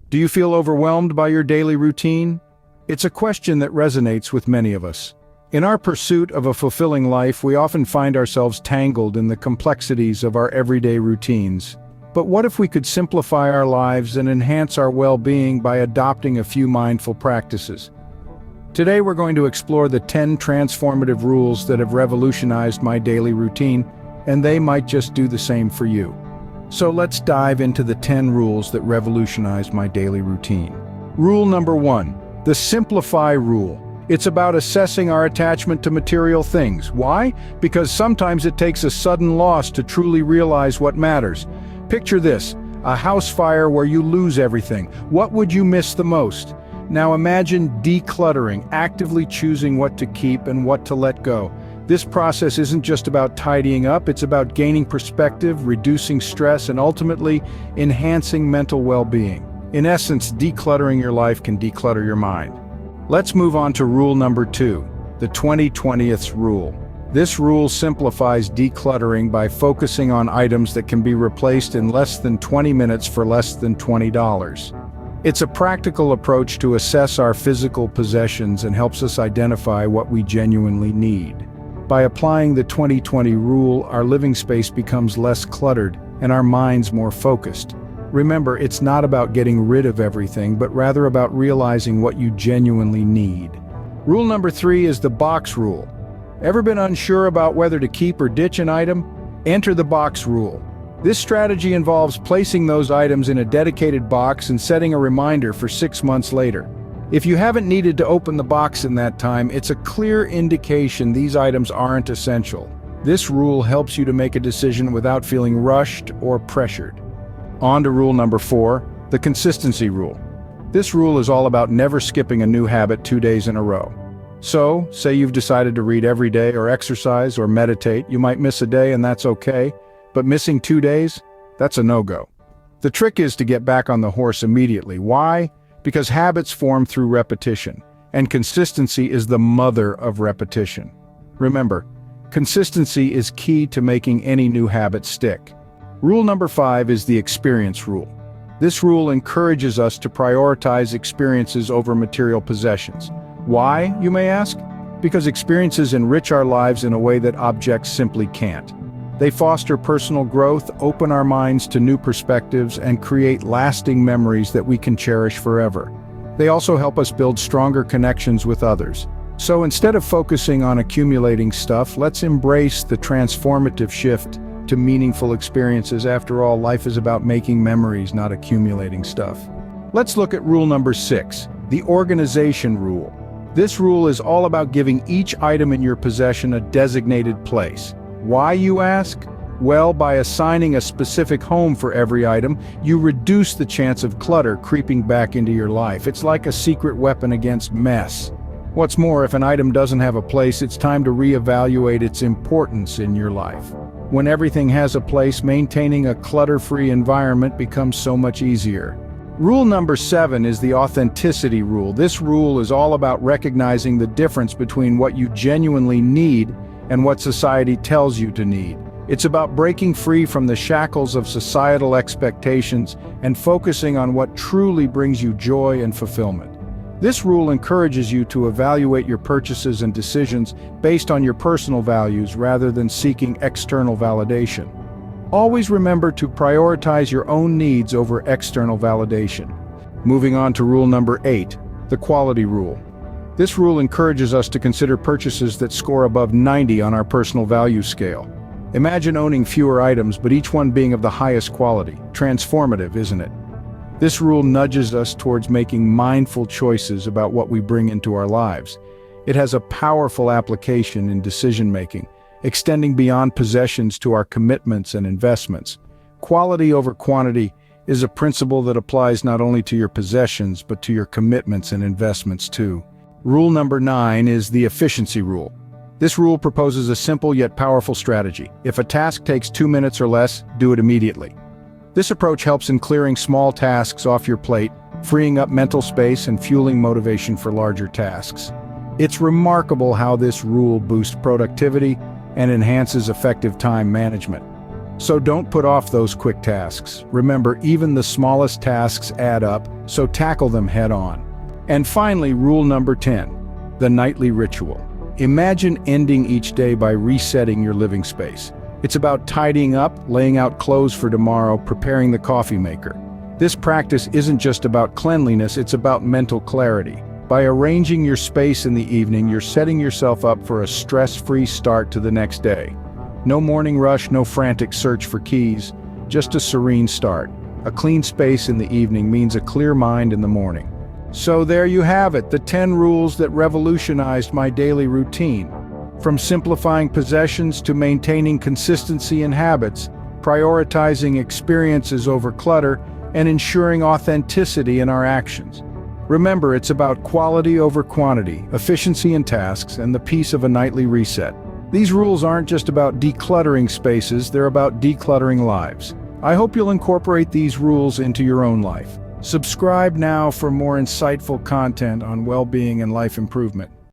Do you feel overwhelmed by your daily routine? It's a question that resonates with many of us. In our pursuit of a fulfilling life, we often find ourselves tangled in the complexities of our everyday routines. But what if we could simplify our lives and enhance our well-being by adopting a few mindful practices? Today we're going to explore the 10 transformative rules that have revolutionized my daily routine, and they might just do the same for you. So let's dive into the 10 rules that revolutionized my daily routine. Rule number 1, the Simplify rule. It's about assessing our attachment to material things. Why? Because sometimes it takes a sudden loss to truly realize what matters. Picture this, a house fire where you lose everything. What would you miss the most? Now imagine decluttering, actively choosing what to keep and what to let go. This process isn't just about tidying up, it's about gaining perspective, reducing stress, and ultimately enhancing mental well-being. In essence, decluttering your life can declutter your mind. Let's move on to rule number 2, the 20/20th rule. This rule simplifies decluttering by focusing on items that can be replaced in less than 20 minutes for less than $20. It's a practical approach to assess our physical possessions and helps us identify what we genuinely need. By applying the 20/20 rule, our living space becomes less cluttered and our minds more focused. Remember, it's not about getting rid of everything, but rather about realizing what you genuinely need. Rule number 3 is the box rule. Ever been unsure about whether to keep or ditch an item? Enter the box rule. This strategy involves placing those items in a dedicated box and setting a reminder for 6 months later. If you haven't needed to open the box in that time, it's a clear indication these items aren't essential. This rule helps you to make a decision without feeling rushed or pressured. On to rule number 4, the consistency rule. This rule is all about never skipping a new habit 2 days in a row. So, say you've decided to read every day or exercise or meditate. You might miss a day and that's okay, but missing 2 days? That's a no-go. The trick is to get back on the horse immediately. Why? Because habits form through repetition, and consistency is the mother of repetition. Remember, consistency is key to making any new habit stick. Rule number 5 is the experience rule. This rule encourages us to prioritize experiences over material possessions. Why, you may ask? Because experiences enrich our lives in a way that objects simply can't. They foster personal growth, open our minds to new perspectives, and create lasting memories that we can cherish forever. They also help us build stronger connections with others. So instead of focusing on accumulating stuff, let's embrace the transformative shift to meaningful experiences. After all, life is about making memories, not accumulating stuff. Let's look at rule number 6, the organization rule. This rule is all about giving each item in your possession a designated place. Why, you ask? Well, by assigning a specific home for every item, you reduce the chance of clutter creeping back into your life. It's like a secret weapon against mess. What's more, if an item doesn't have a place, it's time to reevaluate its importance in your life. When everything has a place, maintaining a clutter-free environment becomes so much easier. Rule number 7 is the authenticity rule. This rule is all about recognizing the difference between what you genuinely need and what society tells you to need. It's about breaking free from the shackles of societal expectations and focusing on what truly brings you joy and fulfillment. This rule encourages you to evaluate your purchases and decisions based on your personal values rather than seeking external validation. Always remember to prioritize your own needs over external validation. Moving on to rule number 8, the quality rule. This rule encourages us to consider purchases that score above 90 on our personal value scale. Imagine owning fewer items, but each one being of the highest quality. Transformative, isn't it? This rule nudges us towards making mindful choices about what we bring into our lives. It has a powerful application in decision-making, extending beyond possessions to our commitments and investments. Quality over quantity is a principle that applies not only to your possessions, but to your commitments and investments too. Rule number 9 is the efficiency rule. This rule proposes a simple yet powerful strategy. If a task takes 2 minutes or less, do it immediately. This approach helps in clearing small tasks off your plate, freeing up mental space and fueling motivation for larger tasks. It's remarkable how this rule boosts productivity and enhances effective time management. So don't put off those quick tasks. Remember, even the smallest tasks add up, so tackle them head on. And finally, rule number 10, the nightly ritual. Imagine ending each day by resetting your living space. It's about tidying up, laying out clothes for tomorrow, preparing the coffee maker. This practice isn't just about cleanliness, it's about mental clarity. By arranging your space in the evening, you're setting yourself up for a stress-free start to the next day. No morning rush, no frantic search for keys, just a serene start. A clean space in the evening means a clear mind in the morning. So there you have it, the 10 rules that revolutionized my daily routine. From simplifying possessions to maintaining consistency in habits, prioritizing experiences over clutter, and ensuring authenticity in our actions. Remember, it's about quality over quantity, efficiency in tasks, and the peace of a nightly reset. These rules aren't just about decluttering spaces, they're about decluttering lives. I hope you'll incorporate these rules into your own life. Subscribe now for more insightful content on well-being and life improvement.